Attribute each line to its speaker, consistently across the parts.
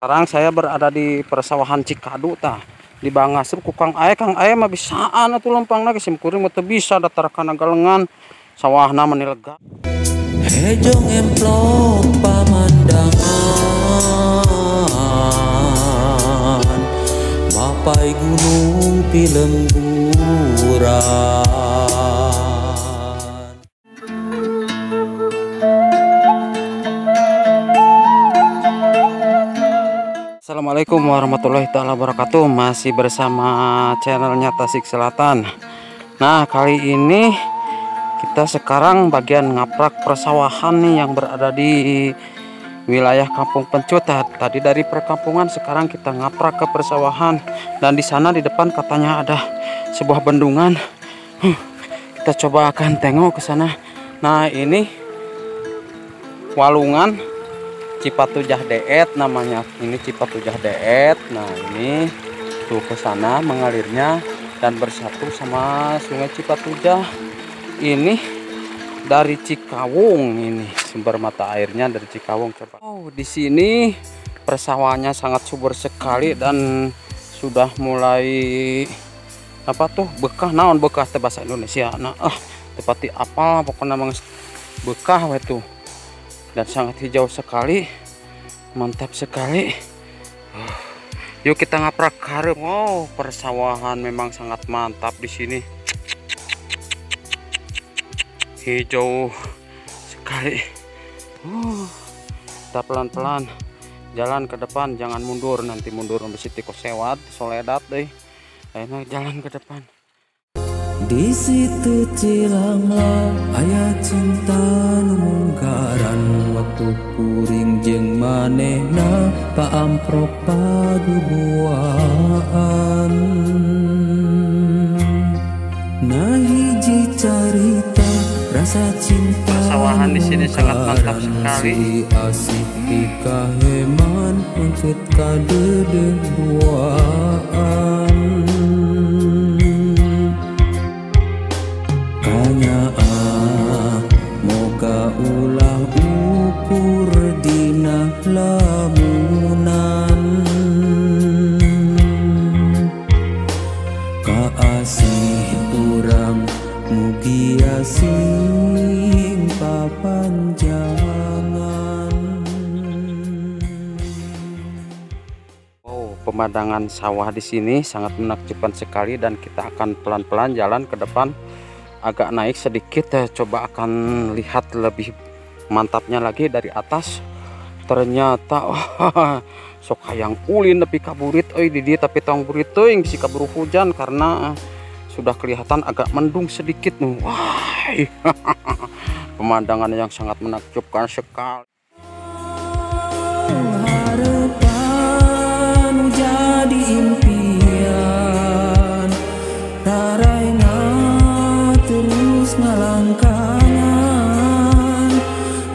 Speaker 1: Sekarang saya berada di persawahan Cikadu tah. Di Bangasru ku Kang Ae mah bisaan atuh lempang lagi simkuring teu bisa datar kana galengan sawahna meni lega.
Speaker 2: Hejong emplok pamandangan mapai gunung pilemburan.
Speaker 1: Assalamualaikum warahmatullahi taala wabarakatuh. Masih bersama channelnya Tasik Selatan. Nah, kali ini kita sekarang bagian ngaprak persawahan nih yang berada di wilayah Kampung Pencut. Tadi dari perkampungan, sekarang kita ngaprak ke persawahan. Dan di sana di depan katanya ada sebuah bendungan. Kita coba akan tengok ke sana. Nah, ini walungan Cipatujah Deet namanya. Ini Cipatujah Deet. Nah, ini tuh ke sana mengalirnya dan bersatu sama Sungai Cipatujah. Ini dari Cikawung, ini sumber mata airnya dari Cikawung. Coba. Oh, di sini persawahannya sangat subur sekali dan sudah mulai apa tuh bekah, naon bekah teh bahasa Indonesia. Nah, tepati apa pokoknya mang bekah itu. Dan sangat hijau sekali, mantap sekali. Yuk kita ngaprak karep. Wow, persawahan memang sangat mantap di sini. Hijau sekali. Kita pelan-pelan jalan ke depan, jangan mundur, nanti mundur mesti tiko sewat soledat deh. Ayo jalan ke depan.
Speaker 2: Di situ cilanglah aya cinta numungkaran waktu kuring jeung manehna paamprok paduduaan. Nah hiji carita rasa cinta
Speaker 1: persawahan di sini sangat mantap sekali.
Speaker 2: Asik pikaheman untuk kadededuaan. Moga ulah ukur dina lamunan kaasih urang mugia sing papanjangan.
Speaker 1: Oh, pemandangan sawah di sini sangat menakjubkan sekali dan kita akan pelan-pelan jalan ke depan. Agak naik sedikit, coba akan lihat lebih mantapnya lagi dari atas. Ternyata sok hayang ulin tapi kaburit di dia, tapi tong burit teuing si kaburu hujan karena sudah kelihatan agak mendung sedikit nih. Wah, pemandangan yang sangat menakjubkan sekali.
Speaker 2: Harapan jadi impian raraina terus ngalangkangan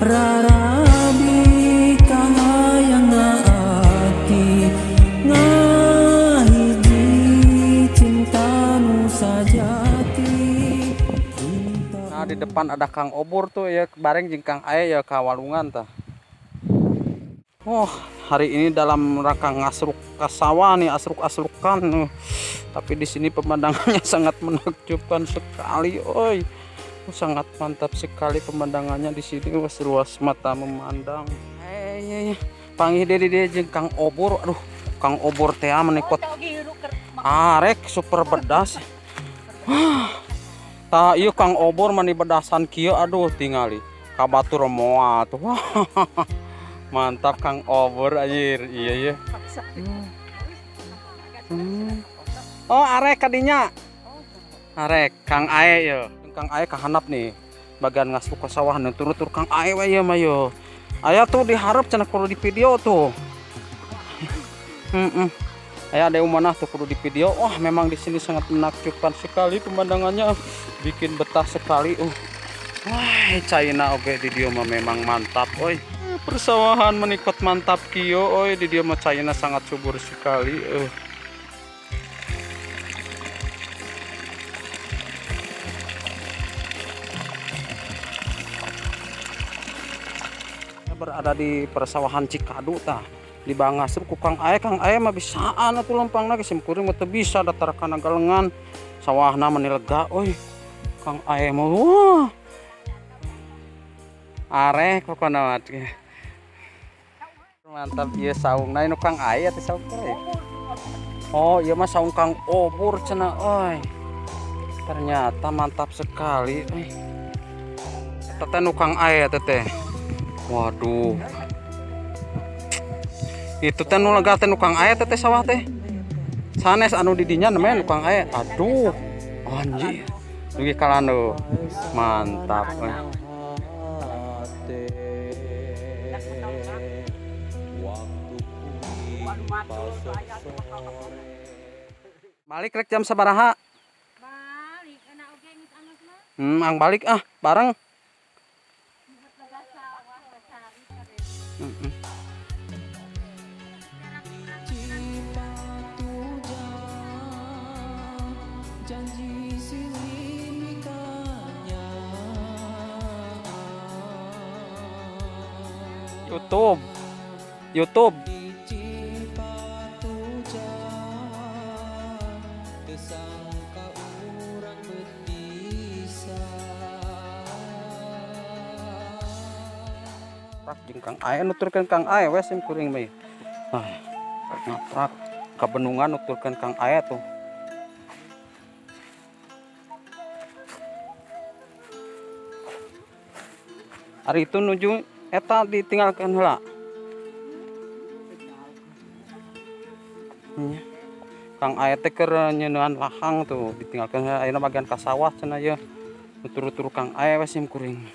Speaker 2: rarabi kahayang naati ngahiji cinta nu sajati.
Speaker 1: Nah, di depan ada Kang Obor tuh ya, bareng jeung Kang Ae ya kawalungan tah. Oh, hari ini dalam rangka ngasruk ke sawah nih, asruk-asrukan. Tapi di sini pemandangannya sangat menakjubkan sekali, oi. Sangat mantap sekali pemandangannya di sini, luas mata memandang. Panggih dia jeung Kang Obor. Aduh, Kang Obor teh menikot arek super bedas. Tah ieu Kang Obor mani bedasan kieu, aduh tingali kabatur moal tuh. Mantap Kang Obor anjir. Iya. Oh, arek kadinya. Arek Kang Ae ya. Kang Ae kahanap nih. Bagian ngasuk ke sawah nu tur-tur Kang Ae we ya mah yo. Aya tuh diharap cenah kudu di video tuh. Aya ada umanah tuh kudu di video. Wah, memang di sini sangat menakjubkan sekali pemandangannya. Bikin betah sekali. Wah, China oke di dia mah memang mantap, oi. Persawahan menikot mantap kio, oi, di dia mah China sangat subur sekali. Berada di persawahan Cikadu tah. dibangasep ku Kang Aya mah bisaan atuh lempangna geus simkuring mah teu bisa datar kana galengan sawahna mah lega euy Kang Aya mah wah arek pokona mah mantap ieu saungna nu Kang Aya teh saung teh oh ieu mah saung Kang Obur cenah euy ternyata mantap sekali euy eta nu Kang Aya teh waduh itu teh nu lega teh nu Kang Aya teh sawah teh sanes anu didinya namanya nu Kang Aya aduh anjir dugi kalanu mantap balik rek jam sabaraha
Speaker 3: balik enak oge geus angus mah
Speaker 1: ang balik ah bareng
Speaker 2: janji silimikannya
Speaker 1: YouTube
Speaker 2: Cipatuja kesangka urang betisa
Speaker 1: prak jeung Kang Aya nuturkeun Kang Aya we sim kuring mah ngaprak ka bendungan nuturkeun Kang Aya tuh hari itu nuju eta ditinggalkan heula Kang Aya teh keur nyeuneuan lahang tuh ditinggalkan heula ayeuna bagian ka sawah cenah ye nutur-nutur Kang Aya we sim kuring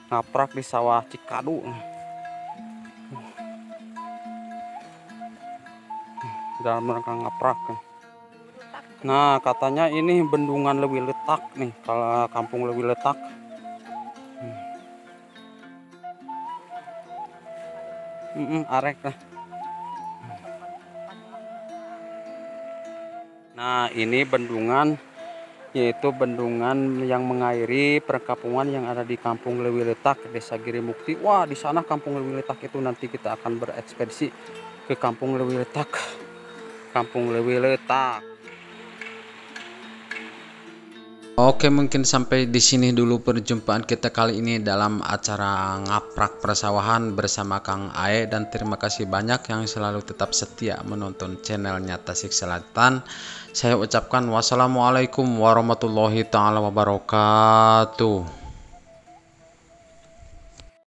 Speaker 1: ngaprak di sawah Cikadu dalam rangka ngaprak. Nah katanya ini bendungan Leuwi Letak nih kalau kampung Leuwi Letak. Arek lah. Nah ini bendungan yaitu bendungan yang mengairi perkampungan yang ada di kampung Leuwi Letak, Desa Giri Mukti. Wah di sana kampung Leuwi Letak itu nanti kita akan berekspedisi ke kampung Leuwi Letak. Kampung Leuwi Letak. Oke, mungkin sampai di sini dulu perjumpaan kita kali ini dalam acara ngaprak persawahan bersama Kang Ae, dan terima kasih banyak yang selalu tetap setia menonton channelnya Tasik Selatan. Saya ucapkan wassalamualaikum warahmatullahi taala wabarakatuh.